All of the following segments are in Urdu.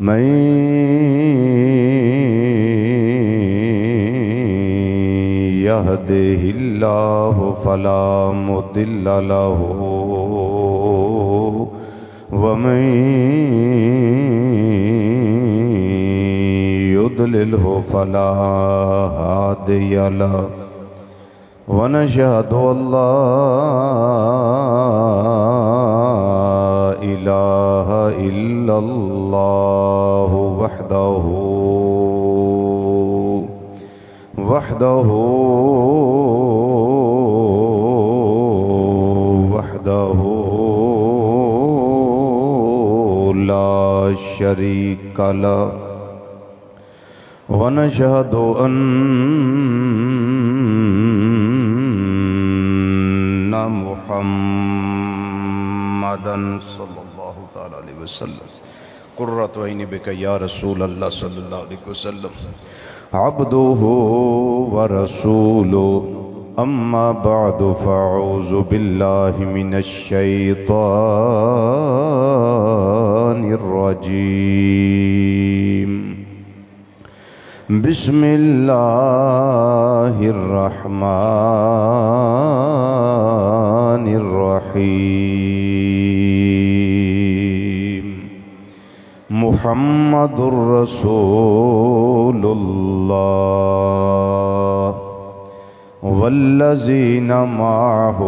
من يهده الله فلا مضل له ومن يضلله فلا هادي له ونشهد أن لا إله إلا الله وحده لا شريك له ونشهد أن محمدًا صلى الله تعالى عليه وسلم قرة عين بك يا رسول الله صلى الله عليه وسلم عبده ورسوله أما بعد فأعوذ بالله من الشيطان الرجيم بسم الله الرحمن الرحيم محمد رسول الله والذين معه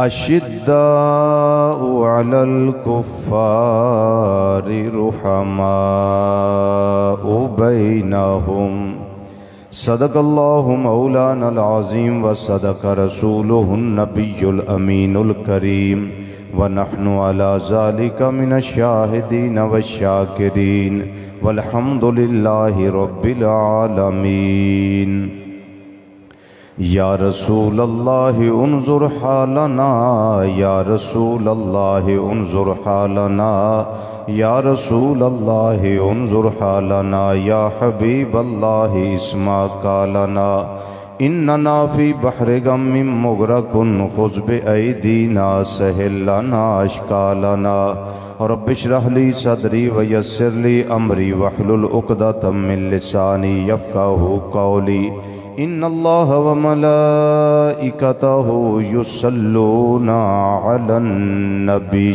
أشداء على الكفار رحماء بينهم صدق الله مولانا العظيم وصدق رسوله النبي الأمين الكريم ونحن على ذلك من الشاهدين والشاكرين والحمد لله رب العالمين یا رسول اللہ انظر حالنا یا رسول اللہ انظر حالنا یا رسول اللہ انظر حالنا یا حبیب اللہ اسمع قالنا اننا فی بحر غم مغرق خذ بأیدینا سہل لنا اشکالنا رب اشرح لی صدری ویسر لی امری واحلل عقدۃ من لسانی یفقہوا قولی ان اللہ وملائکتہ یصلون علی النبی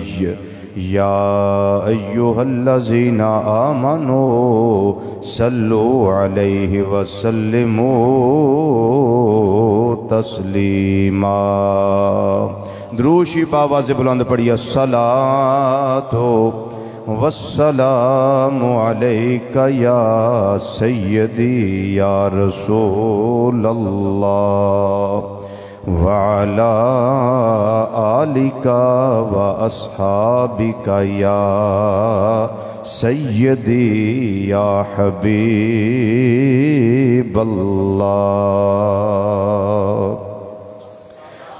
یا ایہا الذین آمنوا صلوا علیہ وسلموا تسلیما دروشی آواز بلند پڑھی الصلاۃ والسلام علیک یا سیدی یا رسول اللہ وعلا آلک و اصحابک یا سیدی یا حبیب اللہ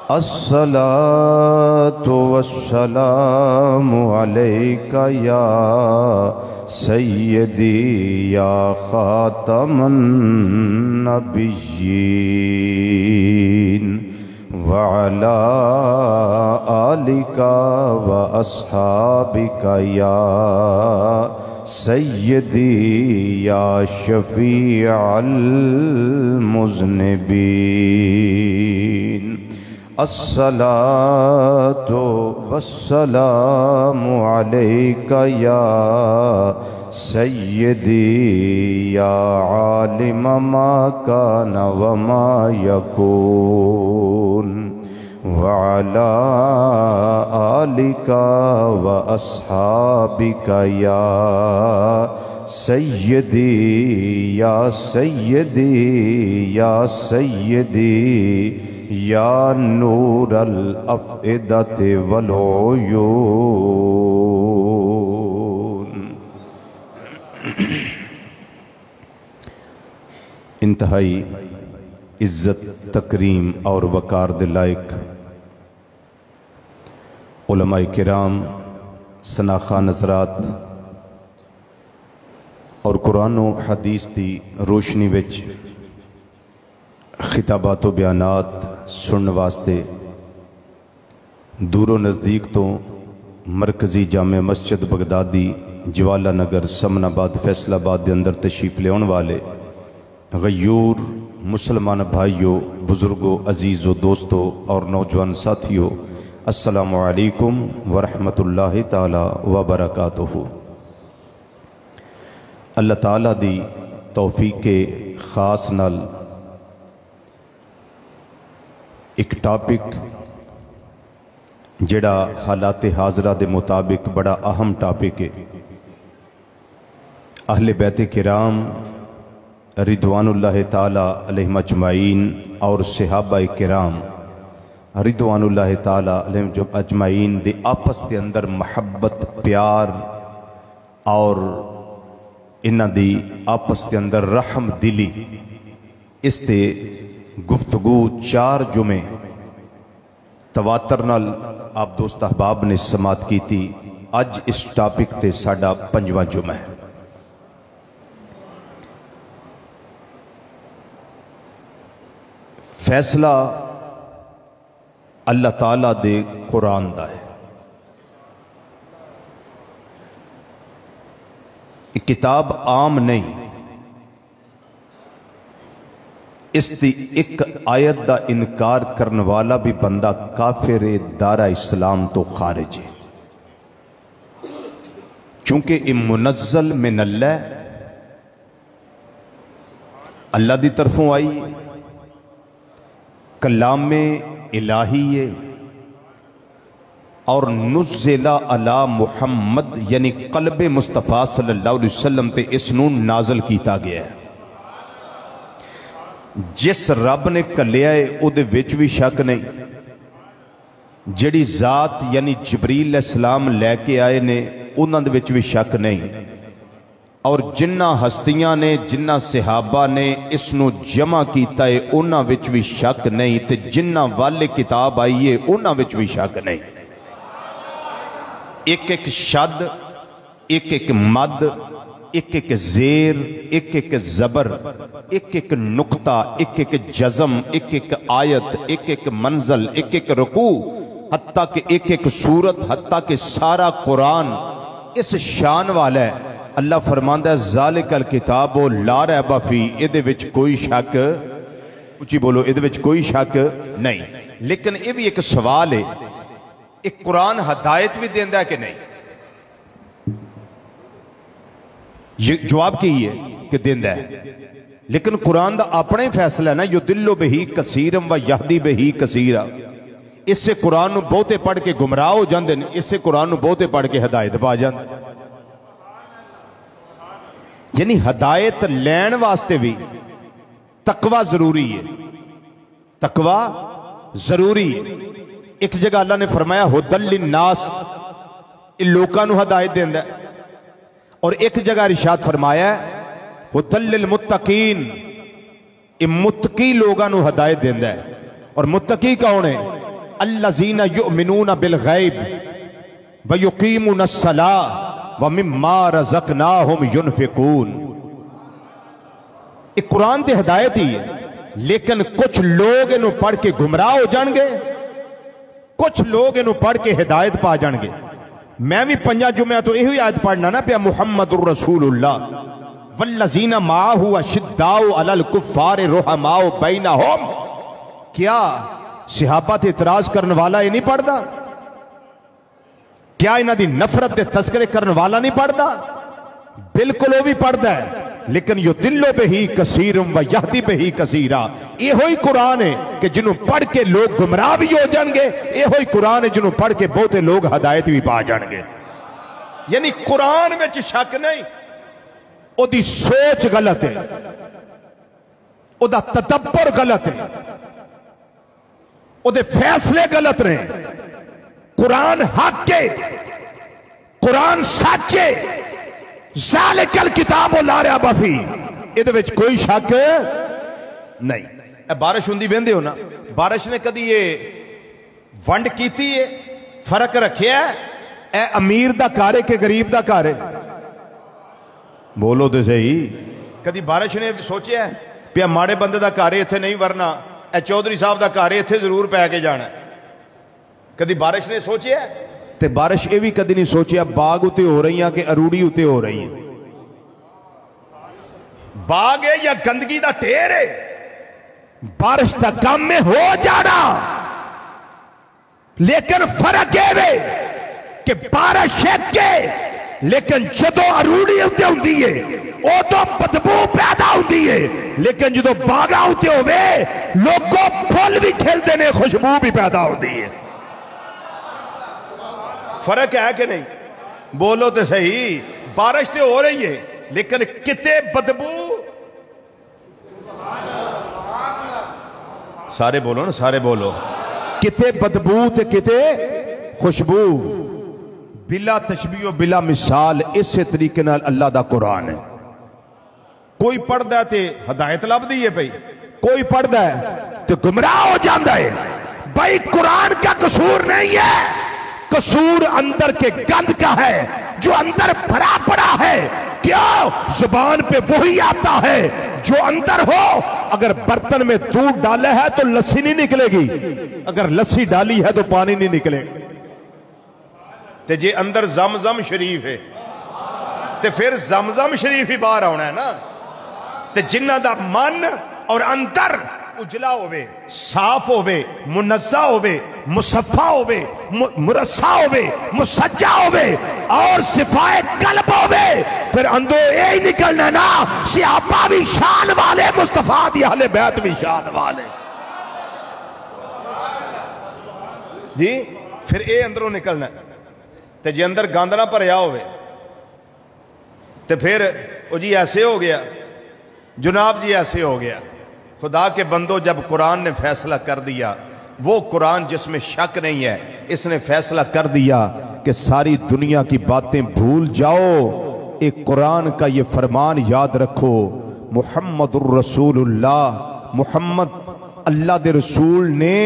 الصلاة والسلام علیک یا سیدی یا خاتم النبیین وعلا آلک و اصحابک یا سیدی یا شفیع المذنبین الصلاة والسلام علیک یا سیدی یا عالم ما کان وما یکون وعلا آلک و اصحابک یا سیدی یا سیدی یا سیدی یا نور الافئدۃ والعیون انتہائی عزت تکریم اور وقار دلائق علماء کرام سناخان حضرات اور قرآن و حدیث دی روشنی وچ خطابات و بیانات سننے واسطے دور و نزدیک تو مرکزی جامع مسجد بغدادی جوالہ نگر سمن آباد فیصل آباد دے اندر تشریف لے آنے والے غیور مسلمان بھائیوں، بزرگوں، عزیزوں، دوستوں اور نوجوان ساتھیوں، السلام علیکم ورحمۃ اللہ تعالی وبرکاتہ۔ اللہ تعالیٰ دی توفیق خاص نال ایک ٹاپک جڑا حالات حاضرہ دے مطابق بڑا اہم ٹاپک ہے، اہل بیت کرام رضوان اللہ تعالیٰ علیہم اجمعین اور صحابہ کرام رضوان اللہ تعالیٰ علیہم اجمعین دے آپس دے اندر محبت، پیار اور انہاں دی آپس دے اندر رحم دلی، اس تے گفتگو 4 جمعے تواتر نال آپ دوست احباب نے سماعت کی تھی۔ اج اس ٹاپک تے ساڈا 5واں جمعہ ہے۔ فیصلہ اللہ تعالیٰ دے قرآن دا ہے۔ ایک کتاب عام نہیں، اس دی ایک آیت دا انکار کرنے والا بھی بندہ کافر دارہ اسلام تو خارج ہے، چونکہ یہ منزل من اللہ دی طرفوں آئی، کلام الہی ہے، اور نزل علی محمد یعنی قلب مصطفیٰ صلی اللہ علیہ وسلم تے اس نون نازل کیتا گیا ہے۔ جس رب نے کلیا ہے او دے وچ بھی شک نہیں، جڑی ذات یعنی جبریل علیہ السلام لے کے آئے نے انہاں دے وچ بھی شک نہیں، اور جنہ ہستیاں نے جنہ صحابہ نے اس نو جمع کیتا ہے انہاں وچ بھی شک نہیں، تے جنہ والے کتاب آئی ہے انہاں وچ بھی شک نہیں۔ ایک ایک شد، ایک ایک مد، ایک ایک زیر، ایک ایک زبر، ایک ایک نقطہ، ایک ایک جزم، ایک ایک آیت، ایک ایک منزل، ایک ایک رکوع، حتیٰ کہ ایک ایک سورت، حتیٰ کہ سارا قرآن اس شان والا ہے۔ اللہ فرماندہ ہے ذالک الکتاب لا ریب فیہ، ادھے وچ کوئی شک، اچھی بولو، ادھے وچ کوئی شک نہیں۔ لیکن یہ بھی ایک سوال ہے، ایک قرآن ہدایت بھی دیندہ ہے کہ نہیں؟ یہ جواب کی ہے کہ دیندہ ہے، لیکن قرآن دا اپنا ہی فیصلہ ہے نا، یُدِلُّ بِهِ کثیرم و یہدی بِهِ کثیرا۔ اس سے قرآن نو بہتے پڑھ کے گمراہ ہو جاندے، اس سے قرآن نو بہتے پڑھ کے ہدایت پا جاندے۔ یعنی ہدایت لین واسطے بھی تقوی ضروری ہے، تقوی ضروری ہے۔ ایک جگہ اللہ نے فرمایا ہدی للناس، ان لوکاں نو ہدایت دیندہ ہے، اور ایک جگہ ارشاد فرمایا ہے ہدی للمتقین، ان متقی لوگاں نو ہدایت دیندہ ہے۔ اور متقی کون ہے؟ الذین یؤمنون بالغیب ویقیمون الصلاۃ ومما رزقناہم ینفقون۔ ایک قرآن تے ہدایت ہی ہے، لیکن کچھ لوگ انہوں پڑھ کے گمراہ ہو جان گے، کچھ لوگ انہوں پڑھ کے ہدایت پا جان گے۔ میں بھی 5 جمعہ تو یہی آیت پڑھنا نا پیا، محمد الرسول اللہ والذین معاہ اشداء علی الکفار رحماء بینہم۔ کیا صحابہ تے اعتراض کرنے والا یہ نہیں پڑھتا؟ کیا انہاں دی نفرت دے تذکرے کرنے والا نہیں پڑھتا؟ بالکل وہ بھی پڑھتا ہے، لیکن یُدِلُّ بِهِ کثیرم و یہدی بِهِ کثیرا۔ یہ ہوئی قرآن ہے کہ جنہوں پڑھ کے لوگ گمراہ بھی ہو جان گے، یہ ہوئی قرآن ہے جنہوں پڑھ کے بہتے لوگ ہدایت بھی پا جان گے۔ یعنی قرآن میں شک نہیں، او دی سوچ غلط ہے، او دا تدبر غلط ہے، او دے فیصلے غلط رہے۔ قرآن حق ہے، قرآن سچے، ذالک الکتاب لا ریب فیہ، ادھے وچ کوئی شک نہیں۔ اے بارش ہوندی بیندے ہو نا، بارش نے کدی یہ ونڈ کیتی ہے، فرق رکھیا ہے، اے امیر دا کارے کہ غریب دا کارے؟ بولو تو صحیح۔ کدی بارش نے سوچیا ہے پیا ماڑے بندے دا گھر اتنے نہیں ورنا اے چودھری صاحب دا گھر اتنے ضرور پی کے جانا. کدی بارش نے سوچیا تے بارش یہ بھی کدی نہیں سوچیا باغ اتے ہو رہی ہیں کہ اروڑی اتے ہو رہی ہیں. باغ ہے یا گندگی دا ٹھیر ہے؟ بارش دا کام میں ہو جانا. لیکن فرق ہے کہ بارش ہے کہ لیکن جدو اروڑی ہوتے ہوندی ہے او تو بدبو پیدا ہوندی ہے. لیکن جدو باغا ہوتے ہوئے لوگوں پھول بھی کھلتے نے خوشبو بھی پیدا ہوندی ہے. فرق ہے کہ نہیں؟ بولو تو صحیح. بارش تے ہو رہی ہے لیکن کتے بدبو. سارے بولو نا، سارے بولو. کتے بدبو تے کتے خوشبو. بلا تشبیہ و بلا مثال اسے طریقے نال اللہ دا قرآن ہے. کوئی پڑھ دا تے ہدایت لب دی ہے بھئی، کوئی پڑھ دا ہے تے گمراہ ہو جاندہ ہے. بھئی قرآن کا قصور نہیں ہے، قصور اندر کے گند کا ہے جو اندر بھرا پڑا ہے. کیا زبان پہ وہی آتا ہے جو اندر ہو. اگر برتن میں دودھ ڈالے ہے تو لسی نہیں نکلے گی، اگر لسی ڈالی ہے تو پانی نہیں نکلے گا. تے جے اندر زمزم شریف ہے تے پھر زمزم شریف ہی باہر آنا ہے نا. تے جنہ دا من اور اندر اجلا ہوئے، صاف ہوئے، منزہ ہوئے، مصفہ ہوئے، مرصع ہوئے، مسجع ہوئے اور صفائے قلب ہوئے، پھر اندو یہی نکلنا نا صحابہ بھی شان والے، مصطفیٰ دی اہل بیت بھی شان والے. جی پھر اے اندروں نکلنا. تے جی اندر گاندنا پر یا ہوئے تے پھر او جی ایسے ہو گیا جناب، جی ایسے ہو گیا. خدا کے بندو جب قرآن نے فیصلہ کر دیا، وہ قرآن جس میں شک نہیں ہے، اس نے فیصلہ کر دیا کہ ساری دنیا کی باتیں بھول جاؤ. ایک قرآن کا یہ فرمان یاد رکھو، محمد الرسول اللہ، محمد اللہ دے رسول نے،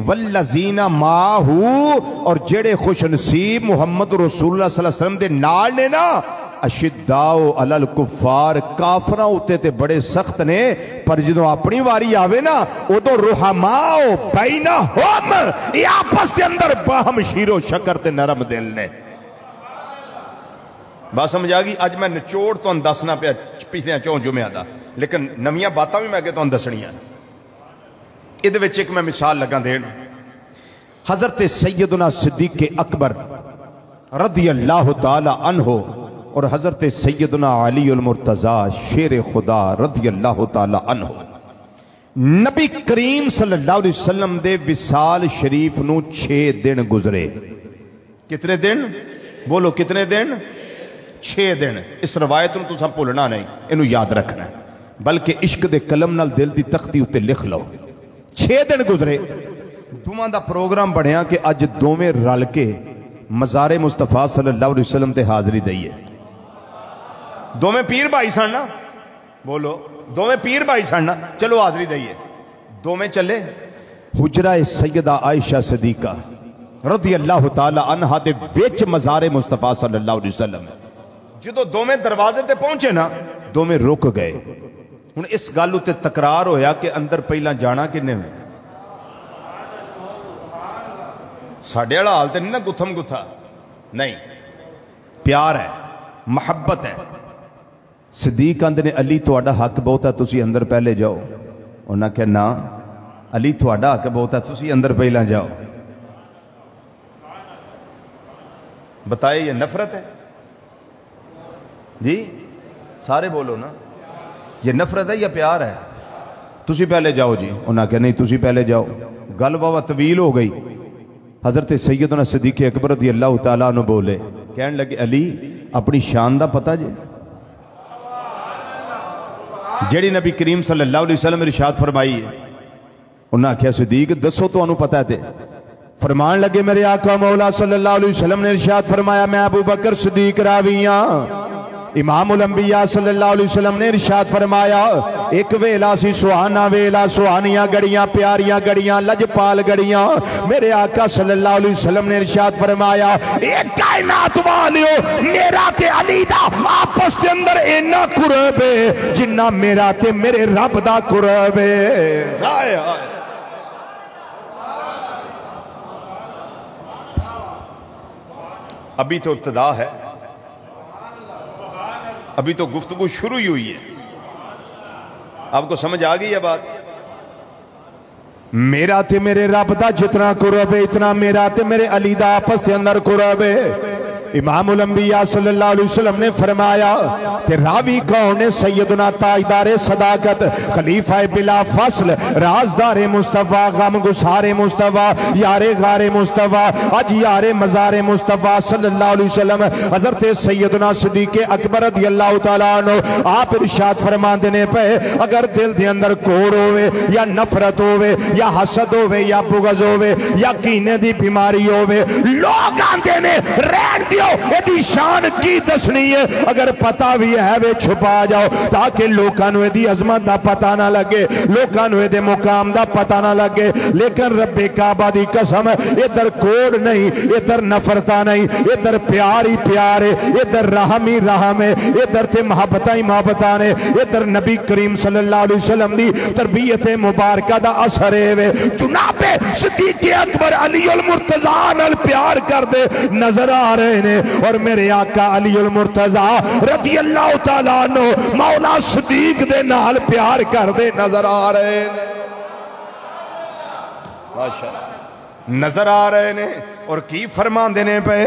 والذین معہو، اور جڑے خوش نصیب محمد رسول اللہ صلی اللہ علیہ وسلم دے نال نے نا، اشداؤ علی الکفار، کافراں ہوتے تے بڑے سخت نے، پر جدوں اپنی واری آوے نا ادو رحماؤ بینہم، یہ آپس کے اندر باہم شیر و شکر تے نرم دل نے. بات سمجھ آگئی؟ اج میں نچوڑ تو دسنا پیا پچھلے چون جمعہ دا، لیکن نمیاں باتاں بھی میں کہ تو دسنیاں. ادھے وچ ایک میں مثال لگا دین. حضرت سیدنا صدیق اکبر رضی اللہ تعالی عنہ اور حضرت سیدنا علی المرتضی شیر خدا رضی اللہ تعالی عنہ، نبی کریم صلی اللہ علیہ وسلم دے وصال شریف نو 6 دن گزرے. کتنے دن؟ بولو کتنے دن؟ 6 دن. اس روایت نو تساں بھولنا نہیں، انہوں یاد رکھنا ہے، بلکہ عشق دے قلم نال دل دی تختی اتے لکھ لو. 6 دن گزرے. دوواں دا پروگرام بڑھیا کہ اج دوویں رل کے مزار مصطفیٰ صلی اللہ علیہ وسلم تے حاضری دئیے. دوویں پیر بھائی سننا، بولو دوویں پیر بھائی سننا، چلو حاضری دئیے. دوویں چلے حجرہ سیدہ عائشہ صدیقہ رضی اللہ تعالی عنہ دے وچ مزار مصطفیٰ صلی اللہ علیہ وسلم. جدو دوویں دروازے تے پہنچے نا، دوویں رک گئے. ہن اس گل تے تکرار ہویا کہ اندر پہلا جانا کنے میں. ساڈے والا حال تے نہیں نا گتھم گتھا، نہیں، پیار ہے، محبت ہے. صدیق آندے نے علی تہاڈا حق بہت ہے، تسی اندر پہلے جاؤ. انہاں کہ نا علی تہاڈا حق بہت ہے، تسی اندر پہلا جاؤ. بتائے یہ نفرت ہے؟ جی سارے بولو نا، یہ نفرت ہے یا پیار ہے؟ تسی پہلے جاؤ جی. انہاں کہ نہیں تسی پہلے جاؤ. گل بابا طویل ہو گئی. حضرت سیدنا صدیق اکبر رضی اللہ تعالیٰ عنہ بولے، کہنے لگے علی اپنی شان دا پتہ جے جیڑی نبی کریم صلی اللہ علیہ وسلم ارشاد فرمائی ہے. انہاں کہا صدیق دسو تو انہوں پتہ تے. فرمان لگے میرے آقا مولا صلی اللہ علیہ وسلم نے ارشاد فرمایا میں ابو بکر صدیق راویاں امام الانبیاء صلی اللہ علیہ وسلم نے ارشاد فرمایا ایک ویلا سی سہانا ویلا سہانیاں گڑیاں پیاریاں گڑیاں لجپال گڑیاں میرے آقا صلی اللہ علیہ وسلم نے ارشاد فرمایا ایک کائنات والیو میرا تے علی دا آپس کے اندر اینا قرب ہے جنہ میرا تے میرے رب دا قرب ہے. ابھی تو ابتدا ہے, ابھی تو گفتگو شروع ہی ہوئی ہے. آپ کو سمجھ آ گئی ہے بات؟ میرا تے میرے رب دا جتنا قرب ہے اتنا میرا تے میرے علی دا آپس کے اندر قرب ہے. امام الانبیاء صلی اللہ علیہ وسلم نے فرمایا کہ راوی کون ہے؟ سیدنا تاجدار صداقت خلیفہ بلا فصل رازدار مصطفیٰ غم گسار مصطفیٰ یار غار مصطفیٰ اج یار مزار مصطفیٰ صلی اللہ علیہ وسلم حضرت سیدنا صدیق اکبر رضی اللہ تعالیٰ عنہ آپ ارشاد فرما دینے پہ اگر دل دے اندر کوڑ ہوئے یا نفرت ہوئے یا حسد ہوئے یا بغض ہوئے یا کینے دی بیماری ہوئے لوگ آندے نے رہن دیو ایدی شان کی دسنی ہے اگر پتہ بھی ہے وہ چھپا جاؤ تاکہ لوکانو ایدی عظمت دا پتہ نہ لگے لوکانو ایدے مقام دا پتہ نہ لگے. لیکن رب کعبہ دی قسم ادھر کوڑ نہیں ادھر نفرتہ نہیں ادھر پیاری پیارے ادھر رحمی رحمے ادھر تے محبتائی محبتانے ادھر نبی کریم صلی اللہ علیہ وسلم دی تربیت مبارکہ دا اثر ہے. جناب صدیق اکبر علی المرتضیٰ نال پیار کر دے نظر آ رہے نے اور میرے آقا علی المرتضیٰ رضی اللہ تعالیٰ عنہ مولا صدیق دے نال پیار کر دے نظر آ رہے نے. ماشاءاللہ نظر آ رہے نے اور کی فرمان دینے پہ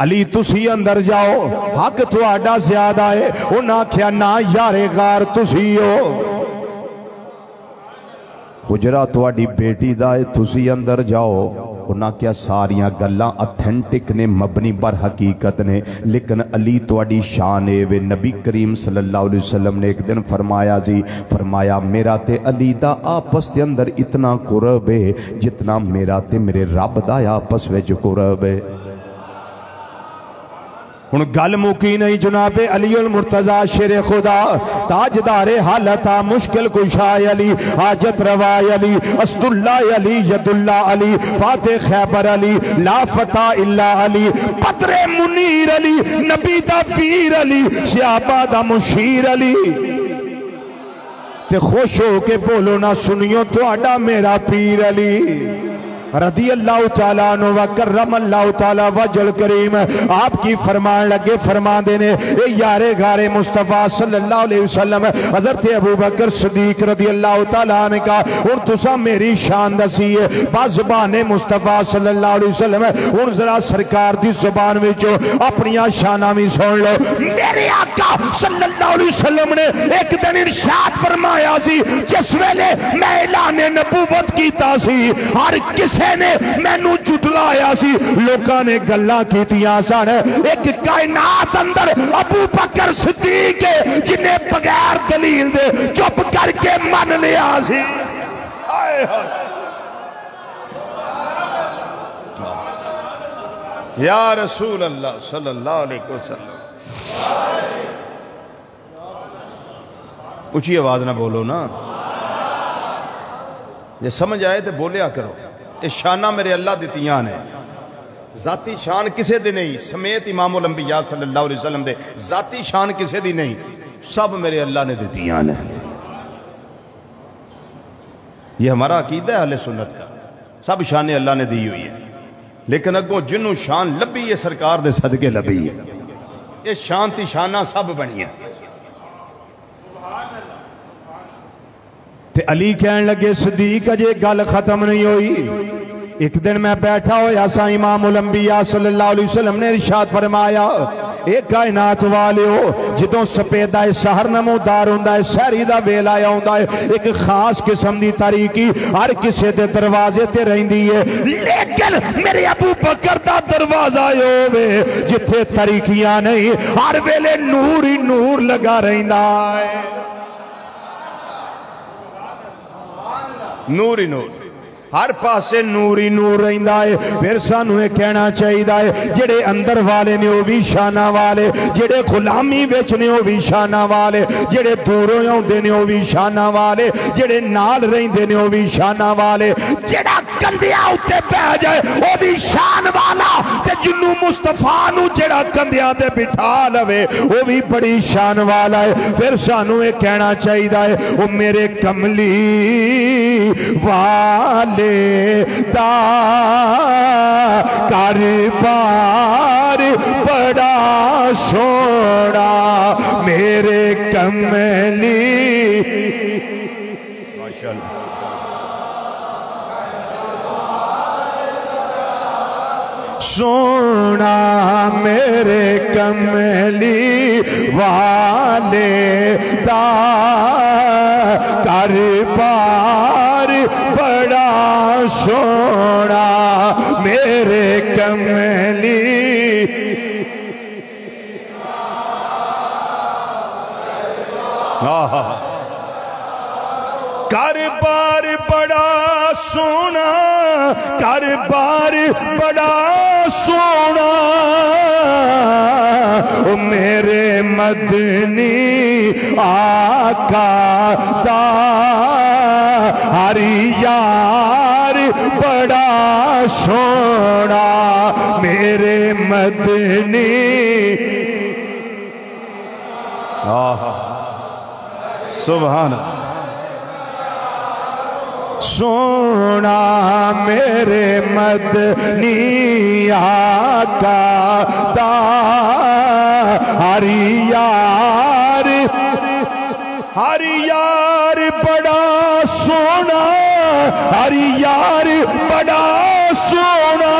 علی تسی اندر جاؤ حق تو آڈا زیادہ ہے انہاں کیا نا یار غار تسی ہو حجرہ تو آڈی بیٹی دائے تسی اندر جاؤ انہاں کیا ساریاں گلاں اتھینٹک نے مبنی بر حقیقت نے لیکن علی تو آڈی شان ہے نبی کریم صلی اللہ علیہ وسلم نے ایک دن فرمایا میرا تے علی دا آپس دے اندر اتنا قرب ہے جتنا میرا تے میرے رب دا آپس وچ قرب ہے. ان گل مکی نہیں جناب علی المرتضیٰ شیر خدا تاجدار حالتا مشکل کشائے علی حاجت روائی علی اسد اللہ علی ید اللہ علی فاتح خیبر علی لا فتح اللہ علی بدر منیر علی نبی دا فیر علی سیابہ دا مشیر علی تے خوش ہو کے بولو نہ سنیو تو آڈا میرا پیر علی رضی اللہ تعالیٰ عنہ وکرم اللہ تعالیٰ وجل کریم. آپ کی فرمان لگے فرمان دینے اے یار غار مصطفیٰ صلی اللہ علیہ وسلم حضرت ابو بکر صدیق رضی اللہ تعالیٰ عنہ کا اور تسا میری شان دسی ہے با زبان مصطفیٰ صلی اللہ علیہ وسلم اور ذرا سرکار دی زبان وچو اپنی شانہ میں سن لو. میرے آقا صلی اللہ علیہ وسلم نے ایک دن ارشاد فرمایا سی جس ویلے میں اعلان نبوت کیتا سی ہر کس نے میں نو جھٹلایا سی لوکاں نے گلاں کیتیاں سن ایک کائنات اندر ابو بکر صدیق جنہیں بغیر دلیل دے چپ کر کے من لیا سی. یا رسول اللہ صلی اللہ علیہ وسلم اچھی آواز نہ بولو نا یہ سمجھ آئے تو بولیا کرو. یہ شانہ میرے اللہ دیتیاں نے ذاتی شان کسے دی نہیں سمیت امام الانبیاء صلی اللہ علیہ وسلم دے ذاتی شان کسے دی نہیں سب میرے اللہ نے دیتیاں نے. یہ ہمارا عقیدہ ہے اہل سنت کا سب شانیں اللہ نے دی ہوئی ہے لیکن اگوں جنہوں شان لبی ہے سرکار دے صدقے لبی ہے یہ شان تی شانہ سب بنی ہے. تے علی کہنے لگے صدیق اجے گل ختم نہیں ہوئی. ایک دن میں بیٹھا ہویا سا امام الانبیاء صلی اللہ علیہ وسلم نے ارشاد فرمایا ایک کائنات والے ہو جدوں سپیدہ سحر نمودار ہوندہ ہے سہری دا ویلا آیا ہوندہ ہے ایک خاص قسم دی تاریکی ہر کسے دے دروازے تے رہندی ہے لیکن میرے ابو بکر دا دروازہ ہوئے جتھے تاریکیاں نہیں ہر ویلے نور ہی نور لگا رہندہ ہے. نور ہی نور ہر پاسے نور ہی نور رہندا ہے پھر سانو یہ کہنا چاہیے جڑے اندر والے نے وہ بھی شانہ والے جڑے غلامی وچ نے وہ بھی شانہ والے جڑے دوروں آوندے نے وہ بھی شانہ والے جڑے نال رہندے نے وہ بھی شانہ والے جڑا کندھیاں اُتے بیٹھ جائے وہ بھی شان والا تے جنوں مصطفیٰ نو جڑا کندھیاں تے بٹھا لوے وہ بھی بڑی شان والا ہے پھر سانو یہ کہنا چاہیے وہ میرے کملی والے دا کاروبار بڑا سونا میرے کملی ماشاءاللہ سونا میرے کملی والے دا کاروبار بڑا سونا میرے کملی کاروبار بڑا سونا کاروبار بڑا سونا میرے مدنی آقا دا ہر یار بڑا سونا میرے مدنی سبحان سونا میرے مدنی آقا دا ہر یار بڑا سونا ہر یار بڑا سونا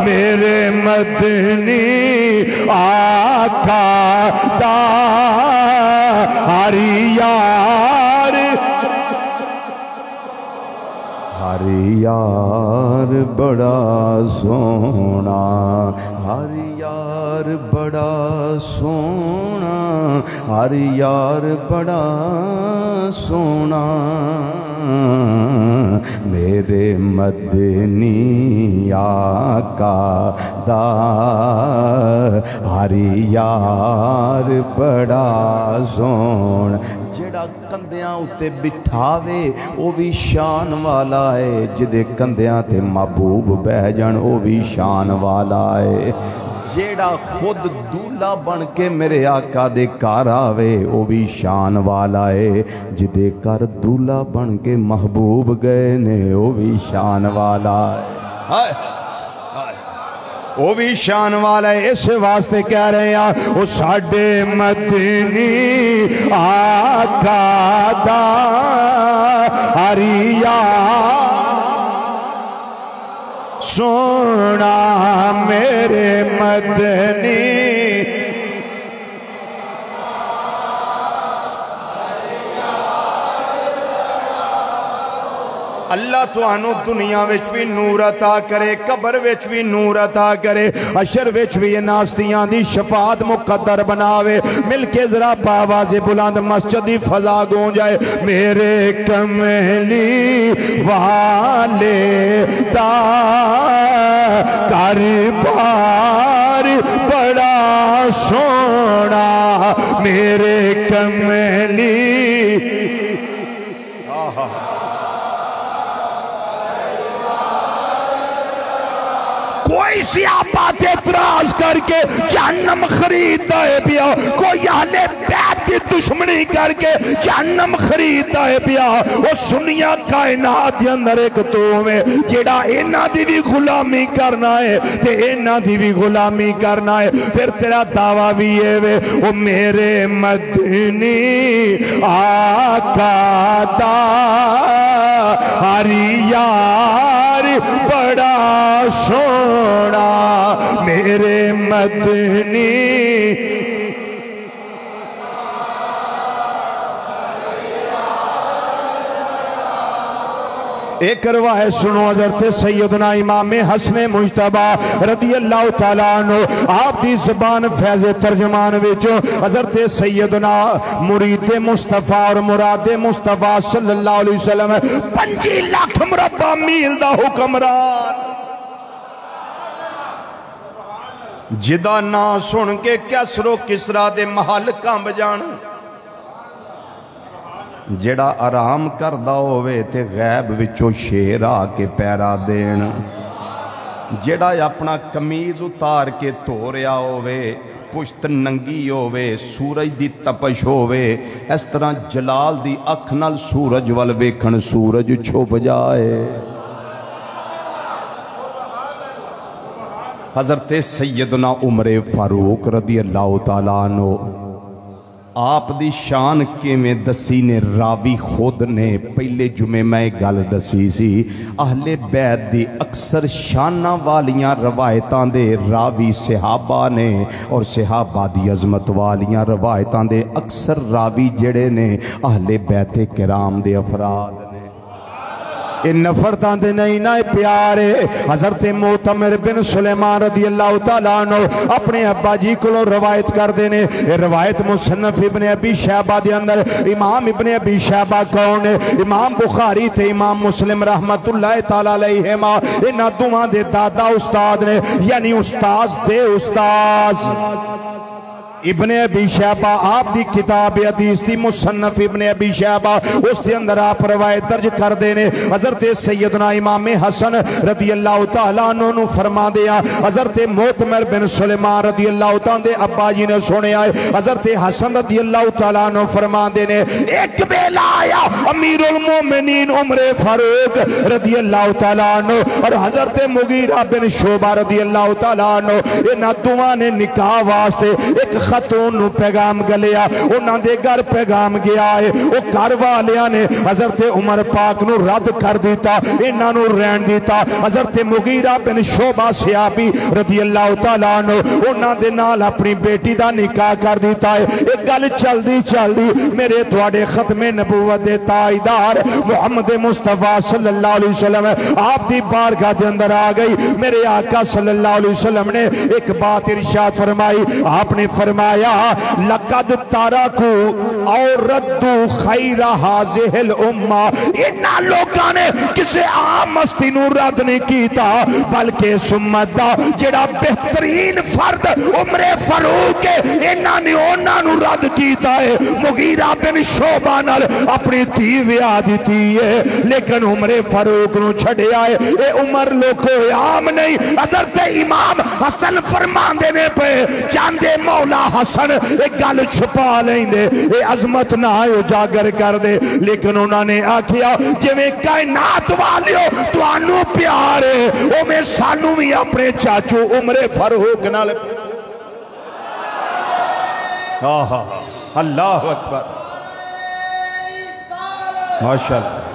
میرے مدنی آقا دا ہر یار بڑا سونا ہر یار بڑا سونا ہر یار بڑا سونا میرے مدنی آقا دا ہر یار بڑا سونا جڑا کندیاں اُتے بٹھاوے وہ بھی شان والا ہے جدے کندیاں تے محبوب بہ جان وہ بھی شان والا ہے جیڑا خود دولہ بن کے میرے آقا دے کار آوے وہ بھی شان والا ہے جدے کر دولہ بن کے محبوب گئے نے وہ بھی شان والا ہے وہ بھی شان والا ہے اس واسطے کہہ رہے ہیں وہ ساڈے مدنی آقا دا ہر یار سونا میرے مدنی اللہ توانو دنیا وچ بھی نور عطا کرے قبر وچ بھی نور عطا کرے حشر وچ بھی ناستیاں دی شفاعت مقدر بناوے مل کے ذرا باواز بلند مسجدی فضا گونجائے میرے کملی والے دا کاروبار بڑا سونا میرے کملی کوئی سیابات اعتراض کر کے جہنم خریدتا ہے پیا کوئی اہل بیت کی دشمنی کر کے جہنم خریدتا ہے پیا وہ سنیا کائنات کے اندر ایک تو میں جیڑا اینا دی بھی غلامی کرنا ہے تے اینا دی بھی غلامی کرنا ہے پھر تیرا دعویٰ بھی ہے وہ میرے مدنی آقا دا ہر یار بڑا سونا میرے مدنی ایک روایت سنو حضرت سیدنا امام حسن مجتبی رضی اللہ تعالیٰ عنہ آپ دی زبان فیض ترجمان وچوں حضرت سیدنا مرید مصطفیٰ اور مراد مصطفیٰ صلی اللہ علیہ وسلم 25 لاکھ مربع میل دا حکمران جدا نا سن کے کسر و کسرا دے محل کامب جان جڑا آرام کردہ ہوئے تے غیب وچو شیر آ کے پیرا دین جڑا اپنا کمیز اتار کے توریا ہوئے پشت ننگی ہوئے سورج دی تپش ہوئے اس طرح جلال دی اکھ نال سورج والویکھن سورج چھپ جائے حضرت سیدنا عمر فاروق رضی اللہ تعالیٰ عنہ آپ دی شان کے میں دسی نے راوی خود نے پہلے جمعے میں گل دسی سی اہل بیت دی اکثر شانہ والیاں روایتاں دے راوی صحابہ نے اور صحابہ دی عظمت والیاں روایتاں دے اکثر راوی جڑے نے اہل بیت کرام دے افراد ان نفرتان دے نہیں نہ پیارے حضرت معتمر بن سلیمان رضی اللہ تعالیٰ عنہ اپنے ابا جی کو روایت کر دینے روایت مصنف ابن ابی شیبہ دے اندر امام ابن ابی شیبہ کون ہے امام بخاری تھے امام مسلم رحمت اللہ تعالیٰ علیہما انہا دوہاں دے دادا استاد نے یعنی استاذ دے استاذ ابن ابی شیبہ آپ دی کتاب حدیث دی مصنف ابن ابی شیبہ اس دے اندر آپ روایت درج کر دینے حضرت سیدنا امام حسن رضی اللہ تعالیٰ عنہ فرما دیا حضرت معتمر بن سلیمان رضی اللہ تعالیٰ دے ابا جی نے سنے آئے حضرت حسن رضی اللہ تعالیٰ عنہ فرما دینے ایک بیلا آیا امیر المومنین عمر فاروق رضی اللہ تعالیٰ عنہ اور حضرت مغیرہ بن شعبہ رضی اللہ تعالیٰ عنہ انہاں دوہاں نے نکاح واسطے ایک خاتون نو پیغام گلیا انہاں دے گھر پیغام گیا ہے وہ گھر والیاں نے حضرت عمر پاک نو رد کر دیتا انہاں نو رہن دیتا حضرت مغیرہ بن شعبہ صحابی رضی اللہ تعالیٰ عنہ انہاں دے نال اپنی بیٹی دا نکاح کر دیتا ہے ایک گل چل دی میرے تواڈے ختم نبوت دے تائیدار محمد مصطفیٰ صلی اللہ علیہ وسلم آپ دی بارگاہ دے اندر آ گئی میرے آقا صلی اللہ علیہ وسلم نے ایک بات ارشاد فرمائی آپ نے فرمایا لقد تارکو اور ردو خیر حاضح الامہ انہا لوگاں نے کسے عام مستی نو رد نہیں کیتا بلکہ سمت دا جڑا بہترین فرد عمر فاروق ہے انہا نے انہا نو رد کیتا ہے مغیرہ بن شعبہ نال اپنی تھی ویاہ دیتی ہے لیکن عمر فاروق نو چھڑے آئے اے عمر لوگو عام نہیں حضرت امام حسن فرمان دینے پہ چاندے مولا حسن ایک گل چھپا لیں دے اے عظمت نہ اجاگر کر دے لیکن انہوں نے آکھیا جو میں کائنات والیو تو آنو پیارے او میں سانو بھی اپنے چاچو عمر فاروق نال اللہ اکبر ماشاءاللہ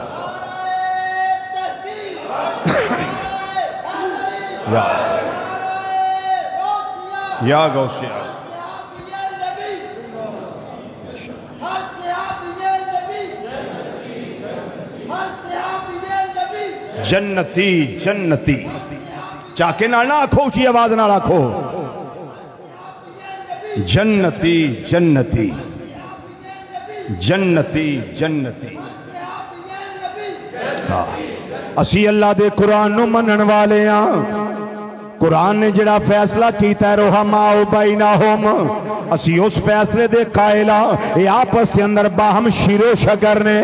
یا غوثیہ جنتی جنتی چاکے نہ آکھو اچھی آواز نہ آکھو جنتی جنتی جنتی جنتی اسی اللہ دے قرآن نو منن والے ہاں قرآن نے جڑا فیصلہ کیتا ہے رحماء بینہم اسی اس فیصلے دے قائلہ یہ آپس کے اندر باہم شیر و شگر نے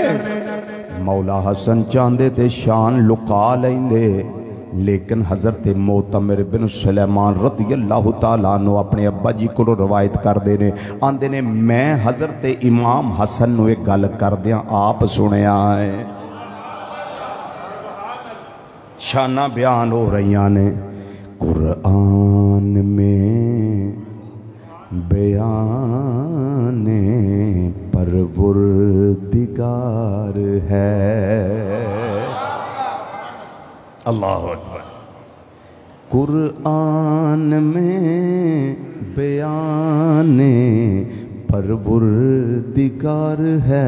مولا حسن چاندے تے شان لقا لیں دے لیکن حضرت معتمر بن سلیمان رضی اللہ تعالیٰ عنہ اپنے ابا جی کو روایت کر دینے آندے نے میں حضرت امام حسن نو ایک گل کر دیاں آپ سنے آئے شانہ بیان ہو رہی آنے قرآن میں بیان پروردگار ہے اللہ اکبر قرآن میں بیان پروردگار ہے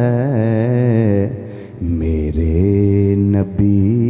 میرے نبی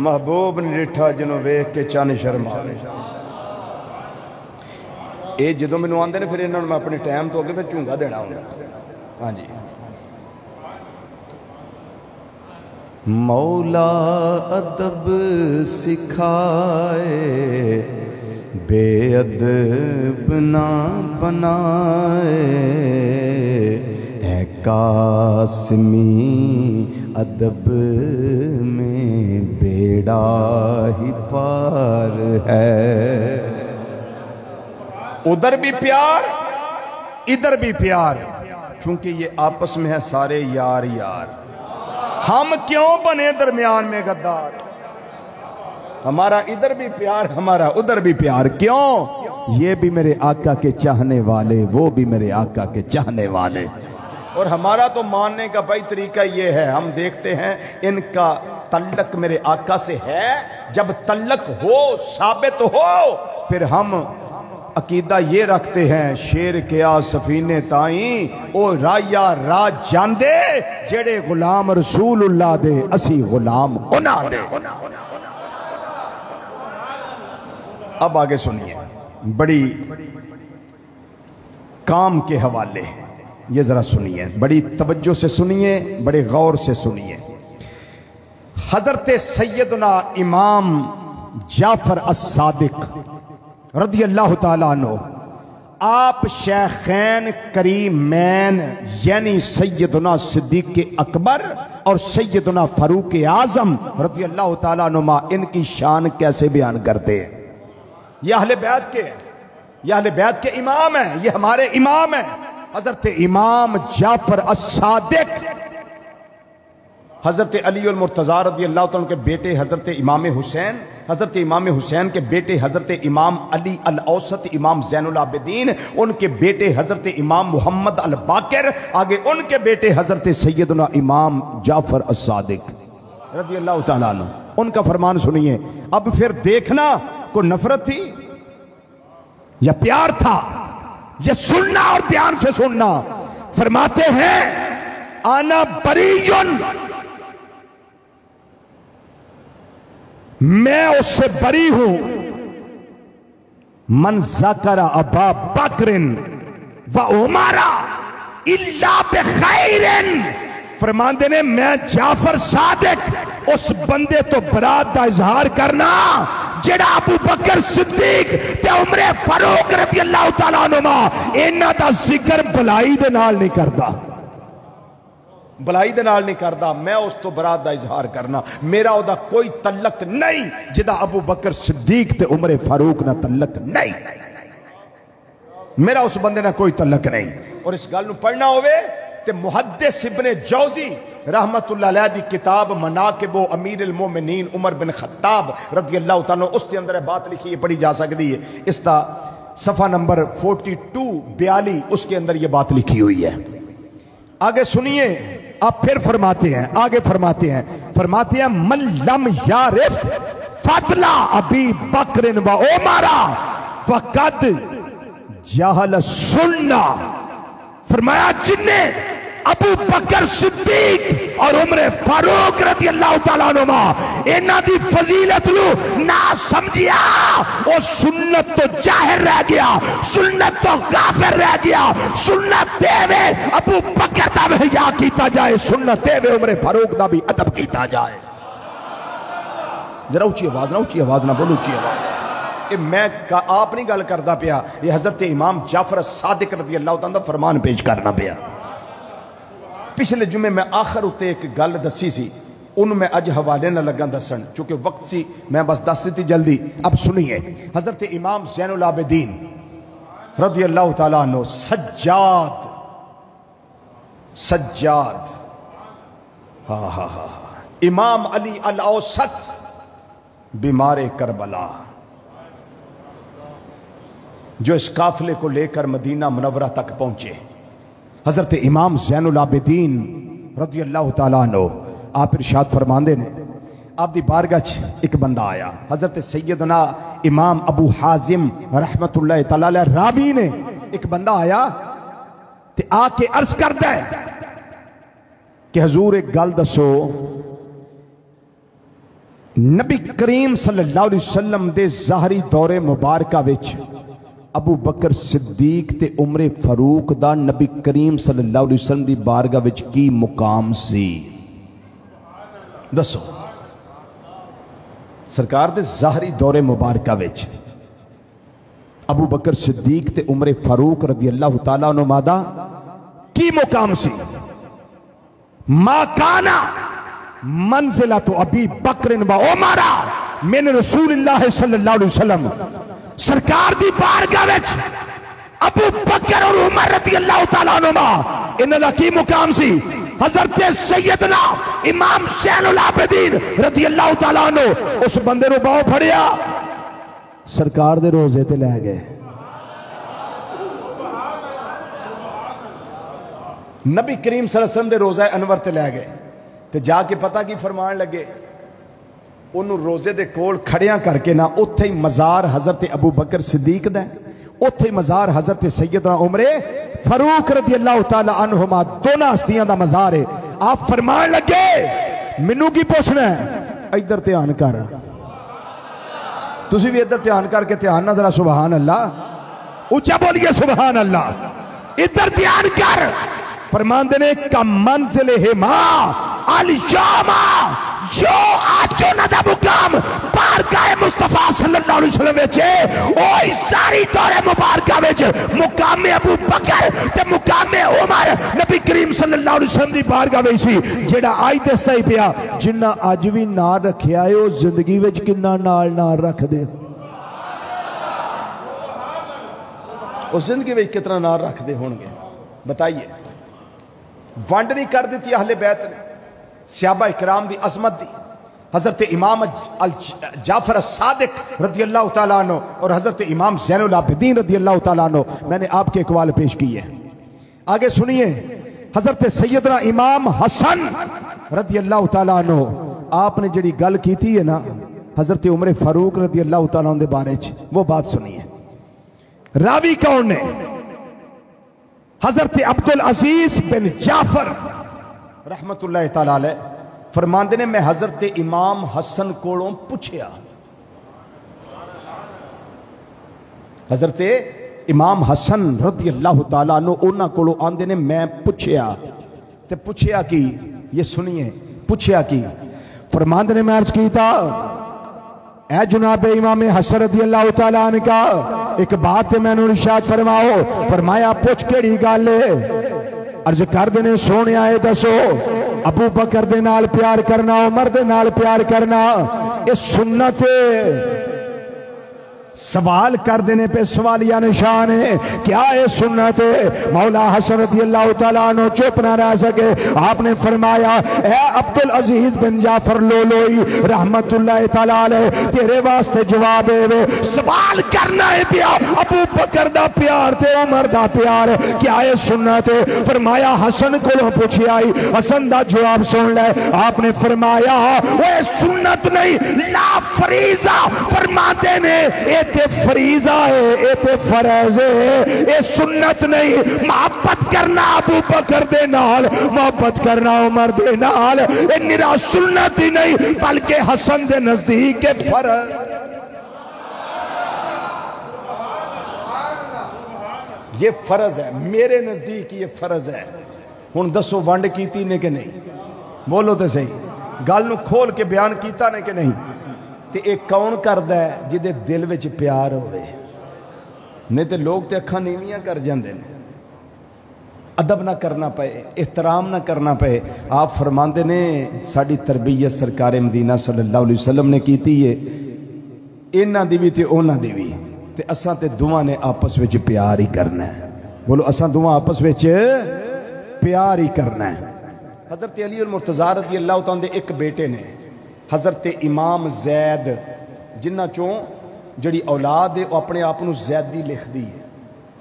محبوب نے ڈٹھا جنوں ویکھ کے چن شرما اے جدوں مینوں آندے نے پھر انہاں نوں میں اپنے ٹائم تو اگے پھر چونگا دینا ہوندا ہاں جی مولا ادب سکھائے بے ادب نہ بنائے اے قاسمی ادب میں بیڑا ہی پار ہے ادھر بھی پیار ادھر بھی پیار چونکہ یہ آپس میں ہے سارے یار یار ہم کیوں بنے درمیان میں غدار ہمارا ادھر بھی پیار ہمارا ادھر بھی پیار کیوں یہ بھی میرے آقا کے چاہنے والے وہ بھی میرے آقا کے چاہنے والے اور ہمارا تو ماننے کا بھائی طریقہ یہ ہے ہم دیکھتے ہیں ان کا تعلق میرے آقا سے ہے جب تعلق ہو ثابت ہو پھر ہم عقیدہ یہ رکھتے ہیں شیر کیا سفینے تائیں او رایا را جاندے جڑے غلام رسول اللہ دے اسی غلام ہونا دے اب آگے سنیے بڑی کام کے حوالے یہ ذرا سنیے بڑی توجہ سے سنیے بڑے غور سے سنیے حضرت سیدنا امام جعفر الصادق رضی اللہ تعالیٰ عنہ آپ شیخین کریمین یعنی سیدنا صدیق اکبر اور سیدنا فاروق اعظم رضی اللہ تعالیٰ عنہ ان کی شان کیسے بیان کرتے ہیں یہ اہل بیت کے یہ اہل بیت کے امام ہیں یہ ہمارے امام ہیں حضرت امام جعفر الصادق حضرت علی المرتضی رضی اللہ تعالیٰ کے بیٹے حضرت امام حسین حضرت امام حسین کے بیٹے حضرت امام علی الاوسط امام زین العابدین ان کے بیٹے حضرت امام محمد الباقر آگے ان کے بیٹے حضرت سیدنا امام جعفر الصادق رضی اللہ تعالیٰ عنہ ان کا فرمان سنیے اب پھر دیکھنا کوئی نفرت تھی یا پیار تھا یہ سننا اور دھیان سے سننا فرماتے ہیں انا بریٌ میں اس سے بری ہوں من ذکر ابا بکر و عمر الا بخیر فرماندے نے میں جعفر صادق اس بندے تو برات دا اظہار کرنا جڑا ابو بکر صدیق تے عمر فاروق رضی اللہ تعالیٰ عنہ انہاں دا ذکر بلائی دے نال نہیں کردا بلائی دے نال نہیں کردا میں اس تو برات دا اظہار کرنا میرا او دا کوئی تعلق نہیں جدا ابو بکر صدیق تے عمر فاروق نہ تعلق نہیں میرا اس بندے نہ کوئی تعلق نہیں اور اس گل نو پڑھنا ہوئے تے محدث ابن جوزی رحمت اللہ علیہ دی کتاب مناقب و امیر المومنین عمر بن خطاب رضی اللہ تعالیٰ اس کے اندر بات لکھی ہے پڑھی جا سکتی ہے اس دا صفحہ نمبر 42 اس کے اندر یہ بات لکھی ہوئی ہے آگے سنیے آپ پھر فرماتے ہیں آگے فرماتے ہیں من لم یعرف فضل ابی بکر و عمر فقد جہل سنہ فرمایا جن نے ابو بکر صدیق اور عمر فاروق رضی اللہ تعالیٰ عنہ انہاں دی فضیلت نو نہ سمجھیا وہ سنت تو جاہر رہ گیا سنت تو غافر رہ گیا سنت دے وے ابو بکر دا بھی حیا کیتا جائے سنت دے وے عمر فاروق دا بھی ادب کیتا جائے ذرا اونچی آواز نہ بولو اونچی آواز میں آپ نہیں گل کردا پیا یہ حضرت امام جعفر صادق رضی اللہ تعالیٰ فرمان پیش کرنا پیا پچھلے جمعے میں آخر ہوتے ایک گل دسی سی ان میں اج حوالے نہ لگا دسن چونکہ وقت سی میں بس دس دیتی جلدی اب سنیے حضرت امام زین العابدین رضی اللہ تعالیٰ عنہ سجاد امام علی الاوسط بیمار کربلا جو اس قافلے کو لے کر مدینہ منورہ تک پہنچے حضرت امام زین العابدین رضی اللہ تعالیٰ عنہ آپ ارشاد فرماندے نے آپ دی بارگاہ ایک بندہ آیا حضرت سیدنا امام ابو حازم رحمت اللہ تعالیٰ علیہ راوی نے ایک بندہ آیا تے آ کے عرض کردا ہے کہ حضور ایک گل دسو نبی کریم صلی اللہ علیہ وسلم دے ظاہری دور مبارکہ وچ ابو بکر صدیق تے عمر فاروق دا نبی کریم صلی اللہ علیہ وسلم دی بارگاہ وچ کی مقام سی؟ دسو سرکار دے ظاہری دور مبارکہ وچ ابو بکر صدیق تے عمر فاروق رضی اللہ تعالیٰ عنہ مادہ کی مقام سی؟ ما کانا منزلت ابی بکر و عمر من رسول اللہ صلی اللہ علیہ وسلم، سرکار دی بارگاہ وچ ابو بکر اور عمر رضی اللہ تعالیٰ عنہ انہاں دا کی مقام سی؟ حضرت سیدنا امام زین العابدین رضی اللہ تعالیٰ عنہ اس بندے نو باہوں پھڑیا سرکار دے روزے تے لے گئے، نبی کریم صلی اللہ علیہ وسلم دے روزہ انور تے لے گئے تے جا کے پتہ کی فرمان لگے، انہوں روزے دے کول کھڑیاں کر کے نہ اتھے ہی مزار حضرت ابو بکر صدیق دے، اتھے ہی مزار حضرت سیدنا عمر فاروق رضی اللہ تعالی عنہما، دونوں ہستیاں دا مزار ہے۔ آپ فرمان لگے منو کی پوچھنا ہے؟ ادھر دھیان کر، تسی بھی ادھر دھیان کر کے دھیان نہ ذرا سبحان اللہ، اونچا بولیے سبحان اللہ، ادھر دھیان کر۔ فرمان دینے کا منزل ہے ماں الیوما، جو آج نہ دا مقام بارگاہ مصطفیٰ صلی اللہ علیہ وسلم ویچے اوہی ساری دور مبارکہ ویچے مقام ابو بکر تے مقام عمر نبی کریم صلی اللہ علیہ وسلم دی بارگاہ ویچی جیڑا آئی دستا ہی پیا جنہ آج بھی نال رکھے آئے ہو زندگی ویچ کنہ نال رکھ دے، اس زندگی ویچ کتنا نال رکھ دے ہونگے بتائیے؟ وانڈ نہیں کر دیتی اہل بیت نے، صحابہ اکرام دی عظمت دی، حضرت امام جعفر الصادق رضی اللہ تعالیٰ عنہ اور حضرت امام زین العابدین رضی اللہ تعالیٰ عنہ، میں نے آپ کے اقوال پیش کی ہے، آگے سنیے۔ حضرت سیدنا امام حسن رضی اللہ تعالیٰ عنہ، آپ نے جڑی گل کی تھی ہے نا حضرت عمر فاروق رضی اللہ تعالیٰ عنہ دے بارے وہ بات سنیے۔ راوی کون نے؟ حضرت عبدالعزیز بن جعفر رحمت اللہ تعالیٰ علیہ فرماندے نے میں حضرت امام حسن کوڑوں پوچھیا، حضرت امام حسن رضی اللہ تعالیٰ عنہ اونا کوڑوں آندے نے میں پوچھیا، تے پوچھیا کی یہ سنیے پوچھیا کی فرماندے نے میں عرض کی تھا اے جناب امام حسن رضی اللہ تعالیٰ عنہ کا ایک بات میں نے ارشاد فرماؤ، فرمایا پوچھ کیڑی گل ہے؟ عرض کر دینے سونے آئے دسو ابو بکر دے نال پیار کرنا عمر دے نال پیار کرنا یہ سنت سوال کر دینے پہ سوالیہ نشان ہے، کیا ہے سنت ہے؟ مولا حسن رضی اللہ تعالیٰ عنہ چپ نہ رہ سکے، آپ نے فرمایا اے عبدالعزیز بن جعفر لولوئی رحمت اللہ تعالیٰ علیہ تیرے واسطے جواب ہے، سوال کرنا ہے پیا ابو بکر دا پیار تے عمر دا پیار کیا ہے سنت ہے؟ فرمایا حسن کو پوچھی آئی، حسن دا جواب سن لے، آپ نے فرمایا وہ سنت نہیں لا فریضہ، فرماتے نے تے فریضہ ہے، تے فرض ہے، اے سنت نہیں۔ محبت کرنا ابو بکر دے نال، محبت کرنا عمر دے نال، اے نرا سنت ہی نہیں بلکہ حسن دے نزدیک کے فرض۔ یہ فرض ہے میرے نزدیک، یہ فرض ہے۔ ہن دسو ونڈ کیتی نے کہ نہیں؟ بولو تے صحیح، گل نو کھول کے بیان کیتا نے کہ نہیں؟ تے ایک کون کردہ ہے جدے دل وچ پیار ہوئے، نہیں تے لوگ تے اکھاں نیویاں کر جاندے نے، ادب نہ کرنا پئے، احترام نہ کرنا پئے۔ آپ فرماندے نے ساڑی تربیت سرکار مدینہ صلی اللہ علیہ وسلم نے کیتی ہے، انہاں دی بھی تے اونا دی بھی، تے اساں تے دعا نے آپس وچ پیار ہی کرنا ہے، بولو اساں دعا آپس وچ پیار ہی کرنا ہے۔ حضرت علی المرتضیٰ رضی اللہ تعالیٰ دے ایک بیٹے نے حضرت امام زید، جنہ چوں جڑی اولاد ہے وہ اپنے آپنوں زیدی لکھ دی ہے،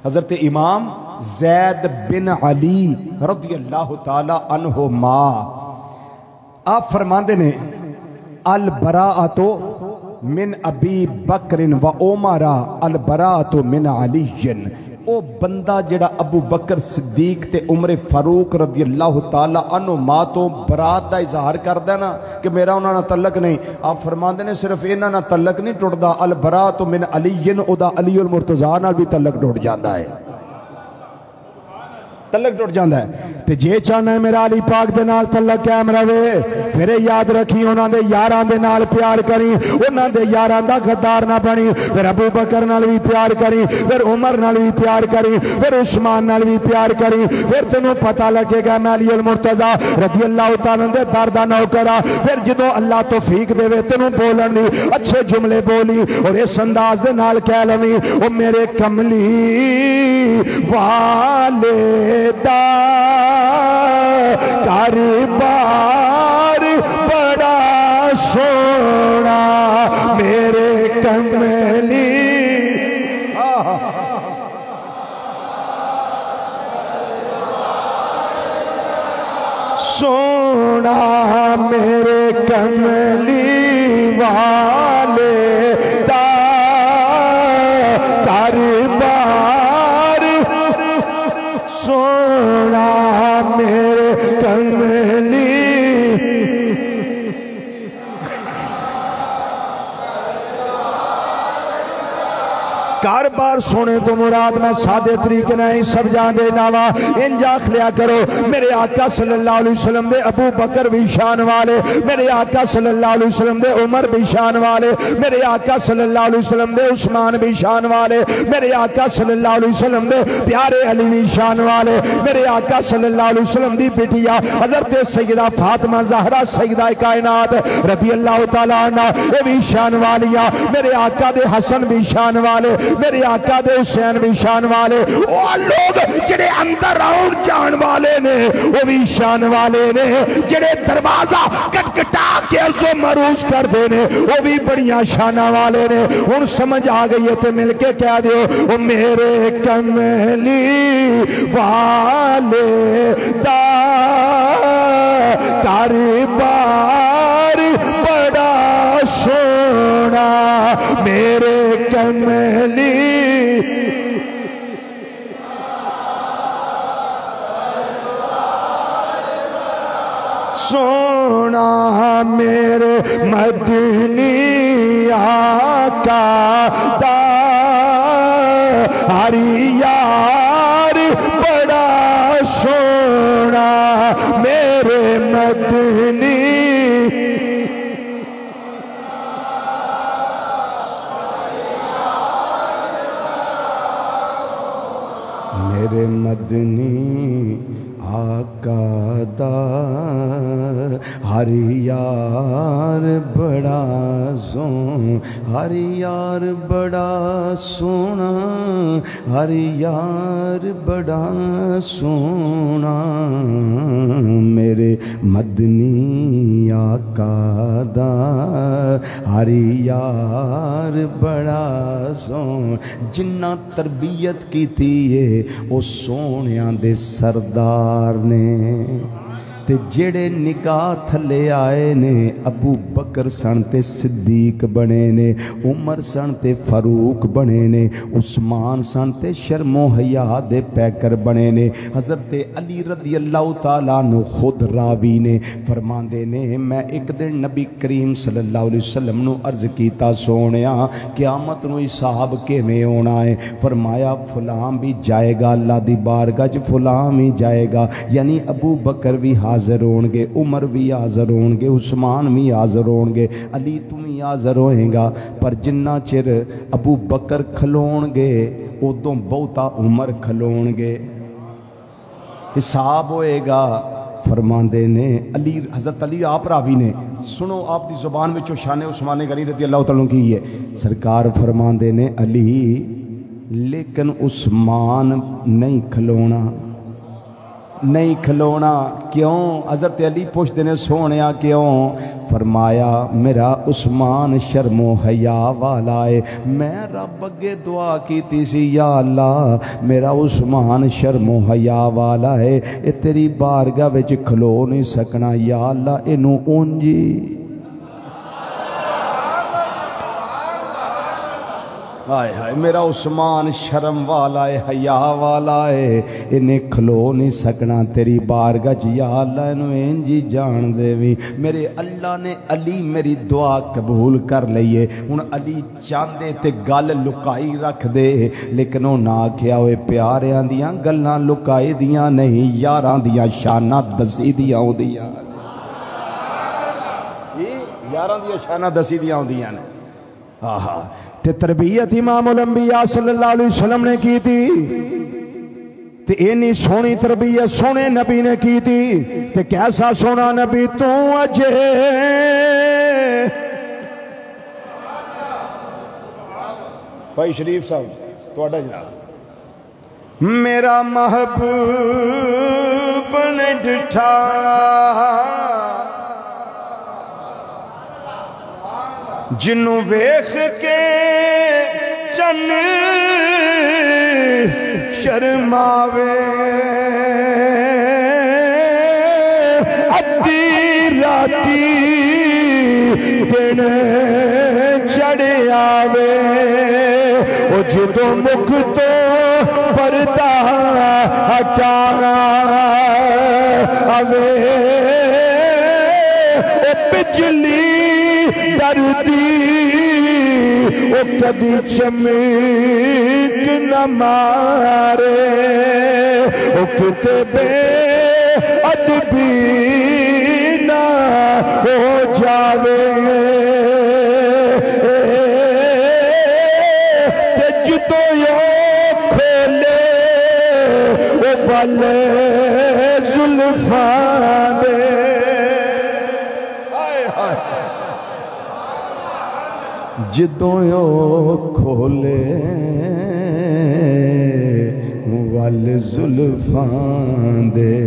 حضرت امام زید بن علی رضی اللہ تعالی عنہما، آپ فرماندے نے البراءۃ من ابی بکر و عمر البراءۃ من علی، او بندہ جڑا ابو بکر صدیق تے عمر فاروق رضی اللہ تعالی عنہ ماں تو برات دا اظہار کردا نا کہ میرا انہاں نال تعلق نہیں، آپ فرماندے نے صرف انہاں نال تعلق نہیں ٹوٹدا، البراۃ من علی او دا علی المرتضیٰ نال بھی تعلق ٹوٹ جاندا ہے، تعلق ٹوٹ جاندا ہے۔ تے جے چاہنا ہے میرا علی پاک دے نال تعلق قائم رہے، پھر یاد رکھی انہاں دے یاراں دے نال پیار کریں، انہاں دے یاراں دا غدار نہ بنی، پھر ابو بکر نال بھی پیار کریں، پھر عمر نال بھی پیار کریں، پھر عثمان نال بھی پیار کریں، پھر تینوں پتہ لگے گا میں علی المرتضیٰ رضی اللہ تعالیٰ دے در دا نوکر ہاں۔ پھر جدوں اللہ توفیق دے وے تینوں بولن دی اچھے جملے بولی اور اس انداز دے نال کہہ لویں او میرے کملی والے دا کاروبار بڑا سونا میرے کملی، سونا میرے کملی والے دا کاروبار سونا میرے کملی، کاربار سونے تو مراد میں سادے طریقے نہیں سب جان دے ناوا انجاخ لیا کرو میرے آقا صلی اللہ علیہ وسلم دے ابو بکر بھی شان والے، میرے آقا صلی اللہ علیہ وسلم دے عمر بھی شان والے، میرے آقا صلی اللہ علیہ وسلم دے عثمان بھی شان والے، میرے آقا صلی اللہ علیہ وسلم دے پیارے علی بھی شان والے، میرے آقا صلی اللہ علیہ وسلم دی بیٹیا حضرت سیدہ فاطمہ زہرا سیدہ کائنات رضی اللہ تعالیٰ عنہ یہ بھی شان والیاں، میرے آقا دے حسن بھی شان والے، میرے آقا دے حسین بھی شان والے، وہ لوگ جڑے اندر آؤن جان والے نے وہ بھی شان والے نے، جڑے دروازہ کٹکٹا کے عرض و مروج کر دینے وہ بھی بڑیاں شانہ والے نے۔ ان سمجھ آگئی ہے تو مل کے کہہ دیو وہ میرے کملی والے دا کاروبار بڑا سونا میرے کملی، سونا میرے مدنی آقا دا ہر یار بڑا سونا میرے مدنی، میرے مدنی آقا دا ہر یار بڑا ہر یار بڑا سونا، ہر یار بڑا سونا میرے مدنی آقا دا ہر یار بڑا سونا، جنہ تربیت کی تھی او سونیاں دے سردار نے، تے جڑے نگاہ تھلے آئے نے ابو بکر سن تے صدیق بنے نے، عمر سن تے فاروق بنے نے، عثمان سن تے شرم و حیا دے پیکر بنے نے، حضرت علی رضی اللہ تعالیٰ عنہ خود راوی نے فرماندے نے میں ایک دن نبی کریم صلی اللہ علیہ وسلم نو عرض کیتا سونیا قیامت نو حساب کیویں ہونا ہے؟ فرمایا فلاں بھی جائے گا اللہ دی بارگاہ وچ، فلاں بھی جائے گا، یعنی ابو بکر بھی حاضر ہونگے، عمر بھی حاضر ہونگے، عثمان بھی حاضر ہونگے، علی تم ہی حاضر ہوئیں گا، پر جنہ چر ابو بکر کھلونگے ادوں بہتا عمر کھلونگے، حساب ہوئے گا۔ فرماندے نے علی حضرت علی آپ راوی نے سنو آپ دی زبان میں شان عثمان غنی رضی اللہ تعالیٰ کی ہے، سرکار فرماندے نے علی لیکن عثمان نہیں کھلونا، نہیں کھلونا، کیوں؟ حضرت علی پوچھتے نے سونیا کیوں؟ فرمایا میرا عثمان شرم و حیا والا ہے، میں رب اگے دعا کیتی سی یا اللہ میرا عثمان شرم و حیا والا ہے، اے تیری بارگاہ وچ کھلو نہیں سکنا، یا اللہ اینوں اونجی ہائے ہائے میرا عثمان شرم والا ہے، حیا والا ہے، انہیں کھلو نہیں سکنا تیری بارگاہ چ، یا اللہ انہوں انجی جان دے وی۔ میرے اللہ نے علی میری دعا قبول کر لئیے، ان علی چاندے تے گل لکائی رکھ دے، لیکن وہ نہ کیا ہوئے پیاریاں دیاں گلاں لکائی دیاں نہیں، یاراں دیاں شانہ دسی دیاں ہو دیاں، یاراں دیاں شانہ دسی دیاں ہو دیاں نے۔ آہا تے تربیت امام الانبیاء صلی اللہ علیہ وسلم نے کی تھی، تے اینی سونی تربیت سونے نبی نے کی تھی، تے کیسا سونا نبی تو اجے بھائی شریف صاحب تو اڈا جناب، میرا محبوب نے ڈٹھا جنوں ویخ کے چن شرماوے، ادھی راتی دن چڑھ آوے، او جدوں مکھ تو پردہ ہٹانا آوے، او بجلی دردی او کدی چمک نہ مارے، او کتے بے ادبی نہ ہو جاوے، تے جدو یو کھولے او والے زلفاں دے، جدوں یو کھولے وال زلفاں دے،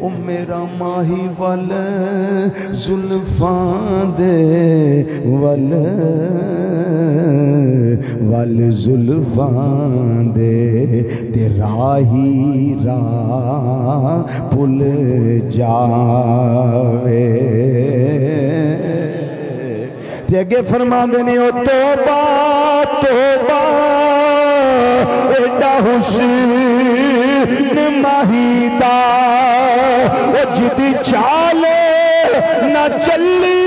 او میرا ماہی وال زلفاں دے، وال زلفاں دے، تے راہی راہ پل جاوے، تے اگے فرما دینے او توبہ توبہ ایڈا حسین ماہی دا، او جدی چالے نہ چلی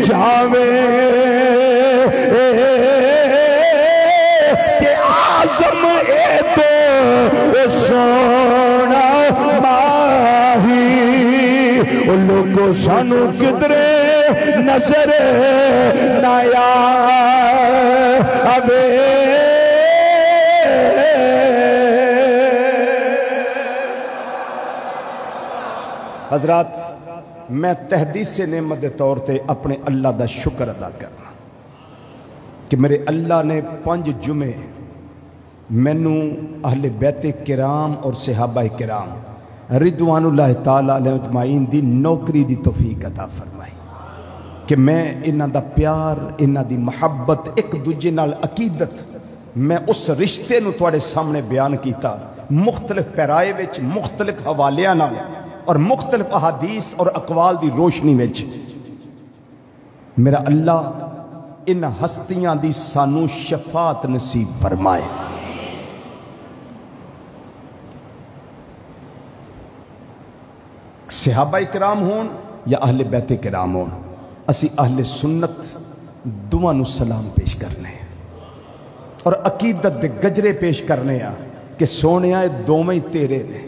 جاوے، تے آزم اے تو سونا ماہی، او لوگوں سانو کدرے نظر نہ آوے، حضرات میں تحدیث نعمت دے طور تے اپنے اللہ دا شکر ادا کرنا کہ میرے اللہ نے 5 جمعے مینوں اہل بیت کرام اور صحابہ کرام رضوان اللہ تعالیٰ علیہ اجمعین دی نوکری دی توفیق عطا فرمائی کہ میں انہاں دا پیار، انہاں دی محبت، ایک دوجے نال عقیدت، میں اس رشتے نو تواڈے سامنے بیان کیتا مختلف پیرائے وچ، مختلف حوالیاں نال اور مختلف احادیث اور اقوال دی روشنی وچ۔ میرا اللہ ان ہستیاں دی سانو شفاعت نصیب فرمائے۔ صحابہ کرام ہون یا اہل بیت کرام ہون، اسی اہل سنت دعا نو سلام پیش کرنے اور عقیدت دے گجرے پیش کرنے کہ سونے آئے دوویں تیرے نے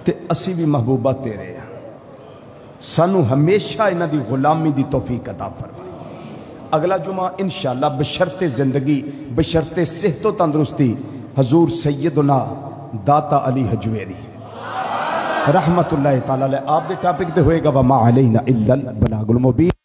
تے اسی بھی محبوبہ تیرے ہیں، سانو ہمیشہ انہاں دی غلامی دی توفیق عطا فرمائے۔ اگلا جمعہ انشاءاللہ بشرط زندگی، بشرط صحت و تندرستی حضور سیدنا داتا علی حجویری رحمت اللہ تعالیٰ علیہ آپ دے ٹاپک دے ہوئے گا وما علینا الا البلاغ المبین۔